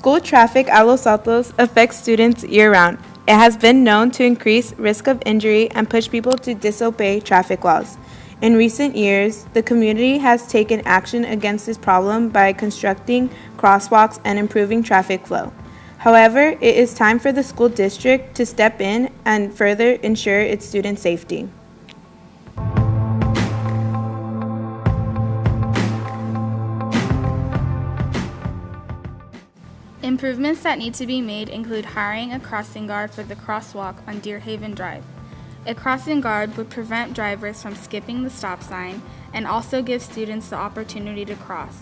School traffic at Los Altos affects students year-round. It has been known to increase risk of injury and push people to disobey traffic laws. In recent years, the community has taken action against this problem by constructing crosswalks and improving traffic flow. However, it is time for the school district to step in and further ensure its student safety. Improvements that need to be made include hiring a crossing guard for the crosswalk on Deer Haven Drive. A crossing guard would prevent drivers from skipping the stop sign and also give students the opportunity to cross.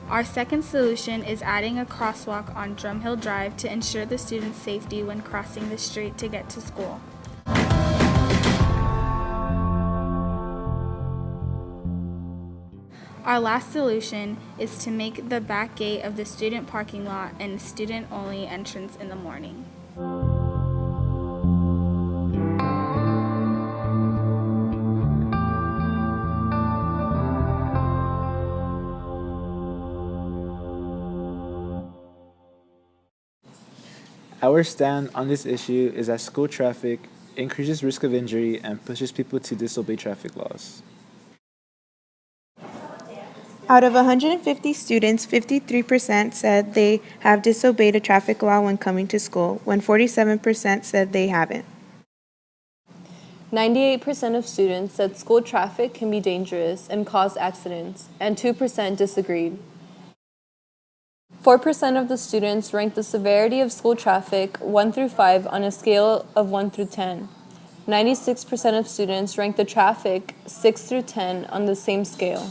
Our second solution is adding a crosswalk on Drumhill Drive to ensure the students' safety when crossing the street to get to school. Our last solution is to make the back gate of the student parking lot a student-only entrance in the morning. Our stand on this issue is that school traffic increases risk of injury and pushes people to disobey traffic laws. Out of 150 students, 53% said they have disobeyed a traffic law when coming to school, when 47% said they haven't. 98% of students said school traffic can be dangerous and cause accidents, and 2% disagreed. 4% of the students ranked the severity of school traffic 1 through 5 on a scale of 1 through 10. 96% of students ranked the traffic 6 through 10 on the same scale.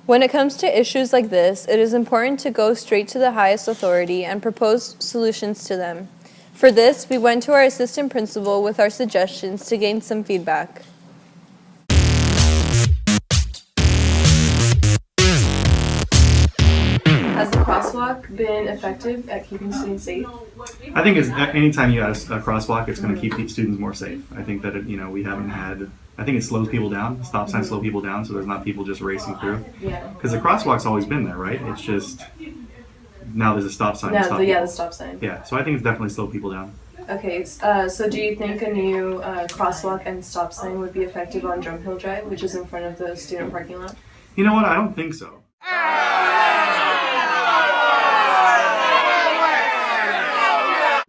When it comes to issues like this, it is important to go straight to the highest authority and propose solutions to them. For this, we went to our assistant principal with our suggestions to gain some feedback. Has the crosswalk been effective at keeping students safe? I think anytime you add a crosswalk, it's going to keep students more safe. I think that we haven't had. I think it slows people down. Stop signs slow people down, so there's not people just racing through. Yeah. Because the crosswalk's always been there, right? It's just now there's a stop sign. The stop sign. Yeah, so I think it's definitely slowed people down. Okay, so do you think a new crosswalk and stop sign would be effective on Drumhill Drive, which is in front of the student parking lot? You know what? I don't think so.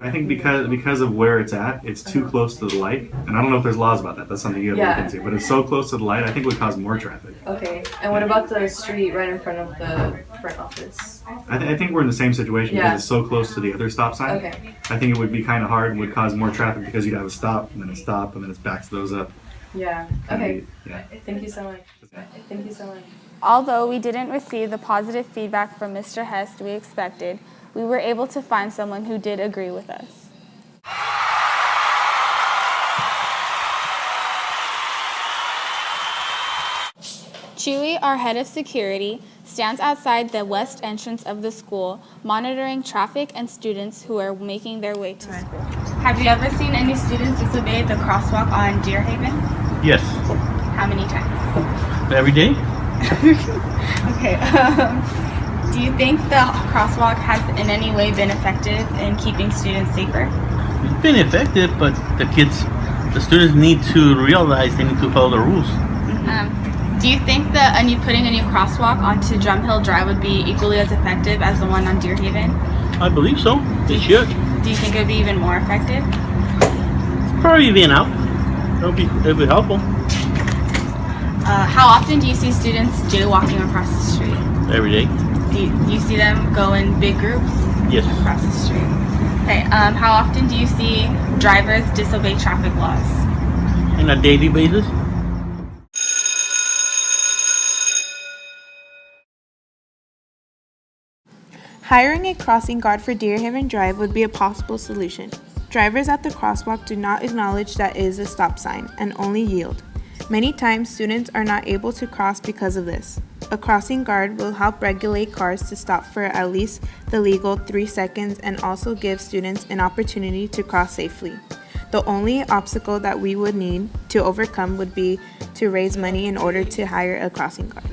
I think because of where it's at, it's too close to the light, and I don't know if there's laws about that. That's something you have to look into. But it's so close to the light, I think it would cause more traffic. Okay, and what about the street right in front of the front office? I think we're in the same situation because it's so close to the other stop sign. Okay. I think it would be kind of hard and would cause more traffic because you'd have a stop and then a stop and then it backs those up. Yeah. Okay. Yeah. Thank you so much. Thank you so much. Although we didn't receive the positive feedback from Mr. Hest we expected, we were able to find someone who did agree with us. Chewy, our head of security, stands outside the west entrance of the school, monitoring traffic and students who are making their way to school. Have you ever seen any students disobey the crosswalk on Deer Haven? Yes. How many times? Every day? Okay. Do you think the crosswalk has in any way been effective in keeping students safer? It's been effective, but the students need to realize they need to follow the rules. Do you think that putting a new crosswalk onto Drumhill Drive would be equally as effective as the one on Deer Haven? I believe so. They should. Do you think it would be even more effective? Probably being out. It'll be helpful. How often do you see students jaywalking across the street? Every day. Do you see them go in big groups? Yes. Across the street. Okay. How often do you see drivers disobey traffic laws? On a daily basis. Hiring a crossing guard for Deer Haven Drive would be a possible solution. Drivers at the crosswalk do not acknowledge that it is a stop sign and only yield. Many times, students are not able to cross because of this. A crossing guard will help regulate cars to stop for at least the legal 3 seconds and also give students an opportunity to cross safely. The only obstacle that we would need to overcome would be to raise money in order to hire a crossing guard.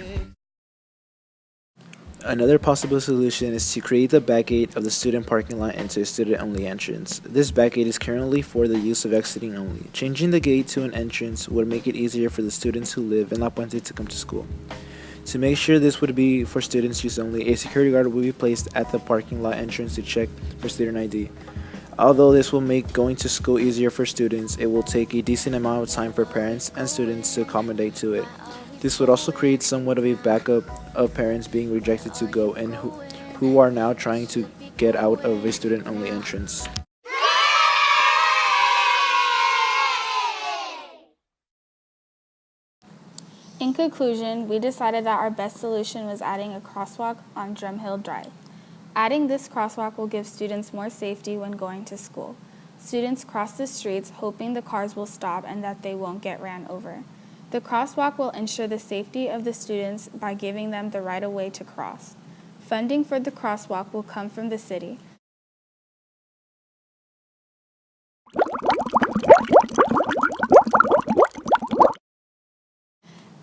Another possible solution is to create the back gate of the student parking lot into a student-only entrance. This back gate is currently for the use of exiting only. Changing the gate to an entrance would make it easier for the students who live in La Puente to come to school. To make sure this would be for students' use only, a security guard will be placed at the parking lot entrance to check for student ID. Although this will make going to school easier for students, it will take a decent amount of time for parents and students to accommodate to it. This would also create somewhat of a backup of parents being rejected to go in who are now trying to get out of a student-only entrance. In conclusion, we decided that our best solution was adding a crosswalk on Drumhill Drive. Adding this crosswalk will give students more safety when going to school. Students cross the streets hoping the cars will stop and that they won't get ran over. The crosswalk will ensure the safety of the students by giving them the right of way to cross. Funding for the crosswalk will come from the city.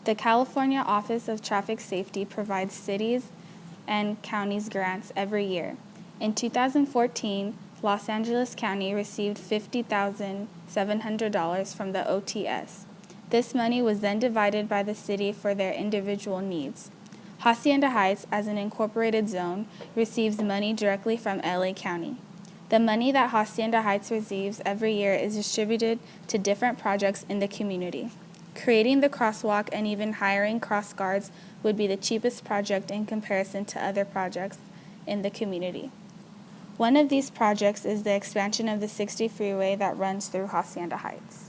The California Office of Traffic Safety provides cities and counties grants every year. In 2014, Los Angeles County received $50,700 from the OTS. This money was then divided by the city for their individual needs. Hacienda Heights, as an incorporated zone, receives money directly from LA County. The money that Hacienda Heights receives every year is distributed to different projects in the community. Creating the crosswalk and even hiring cross guards would be the cheapest project in comparison to other projects in the community. One of these projects is the expansion of the 60 freeway that runs through Hacienda Heights.